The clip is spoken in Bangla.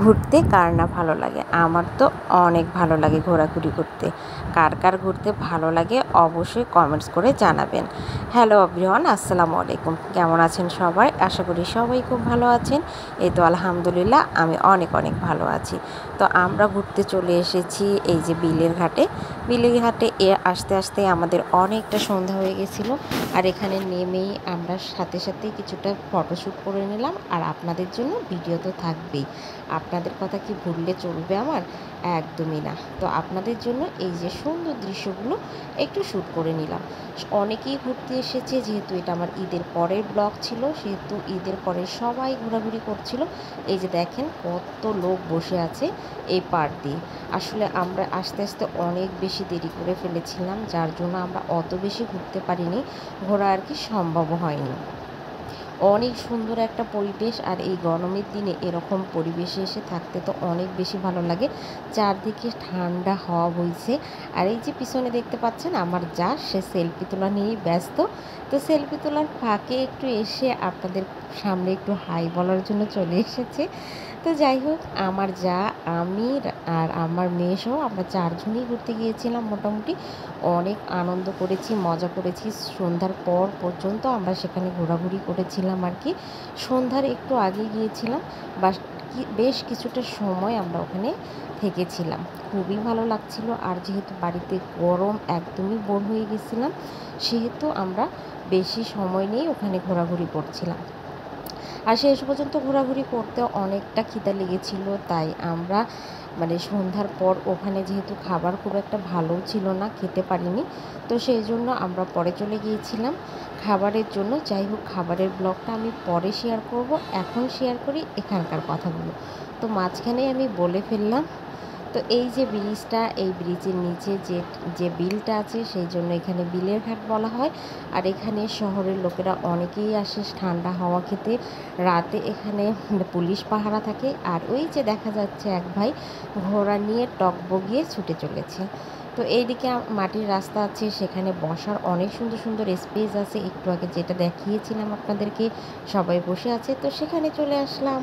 ঘুরতে কার না ভালো লাগে? আমার তো অনেক ভালো লাগে ঘোরাঘুরি করতে। কার কার ঘুরতে ভালো লাগে অবশ্যই কমেন্টস করে জানাবেন। হ্যালো এভরিওয়ান, আসসালামু আলাইকুম। কেমন আছেন সবাই? আশা করি সবাই খুব ভালো আছেন। এই তো আলহামদুলিল্লাহ আমি অনেক ভালো আছি। তো আমরা ঘুরতে চলে এসেছি এই যে বিলের ঘাটে। বিলের ঘাটে আসতে আসতে আমাদের অনেকটা সন্ধ্যা হয়ে গেছিলো। আর এখানে নেমেই আমরা সাথে সাথেই কিছুটা ফটোশ্যুট করে নিলাম। আর আপনাদের জন্য ভিডিও তো থাকবেই। আপনাদের কথা কি ভুললে চলবে আমার? একদমই না। তো আপনাদের জন্য এই যে সুন্দর দৃশ্যগুলো একটু শ্যুট করে নিলাম। অনেকেই ঘুরতে এসেছে, যেহেতু এটা আমার ঈদের পরের ব্লগ ছিল, সেহেতু ঈদের পরে সবাই ঘোরাঘুরি করছিল। এই যে দেখেন কত লোক বসে আছে এই পাড় দিয়ে। আসলে আমরা আস্তে আস্তে অনেক বেশি দেরি করে ফেলেছিলাম, যার জন্য আমরা অত বেশি ঘুরতে পারিনি, ঘোরা আর কি সম্ভব হয়নি। অনেক সুন্দর একটা পরিবেশ, আর এই গরমের দিনে এরকম পরিবেশে এসে থাকতে তো অনেক বেশি ভালো লাগে। চারদিকে ঠান্ডা হাওয়া বইছে। আর এই যে পিছনে দেখতে পাচ্ছেন আমার যা, সে সেলফি তোলা নিয়েই ব্যস্ত। তো সেলফি তোলার ফাঁকে একটু এসে আপনাদের সামনে একটু হাই বলার জন্য চলে এসেছে। তো যাই হোক, আমার যা, আমি আর আমার মেয়েসহ আমরা চারজনই ঘুরতে গিয়েছিলাম। মোটামুটি অনেক আনন্দ করেছি, মজা করেছি। সন্ধ্যার পর পর্যন্ত আমরা সেখানে ঘোরাঘুরি করেছিলাম আর কি। সন্ধ্যার একটু আগে গিয়েছিলাম, বা বেশ কিছুটা সময় আমরা ওখানে থেকেছিলাম। খুবই ভালো লাগছিল। আর যেহেতু বাড়িতে গরম, একদমই বোর হয়ে গেছিলাম, সেহেতু আমরা বেশি সময় নিয়ে ওখানে ঘোরাঘুরি করছিলাম। আর শেষ পর্যন্ত ঘোরাঘুরি করতে অনেকটা খিদে লেগেছিল, তাই আমরা সন্ধ্যার পর ওখানে যেহেতু খাবার খুব একটা ভালোও ছিল না, খেতে পারিনি। তো সেই জন্য আমরা পরে চলে গিয়েছিলাম খাবারের জন্য। যাই হোক, খাবারের ব্লগটা আমি পরে শেয়ার করব, এখন শেয়ার করি এখানকার কথাগুলো। তো মাঝখানে আমি বলে ফেললাম। তো এই যে ব্রিজটা, এই ব্রিজের নিচে যে বিলটা আছে, সেই জন্য এখানে বিলের ঘাট বলা হয়। আর এখানে শহরের লোকেরা অনেকেই আসে ঠান্ডা হাওয়া খেতে। রাতে এখানে পুলিশ পাহারা থাকে। আর ওই যে দেখা যাচ্ছে এক ভাই ঘোড়া নিয়ে টগবগিয়ে ছুটে চলেছে। তো এইদিকে মাটির রাস্তা আছে, সেখানে বসার অনেক সুন্দর সুন্দর স্পেস আছে। একটু আগে যেটা দেখিয়েছিলাম আপনাদেরকে, সবাই বসে আছে। তো সেখানে চলে আসলাম।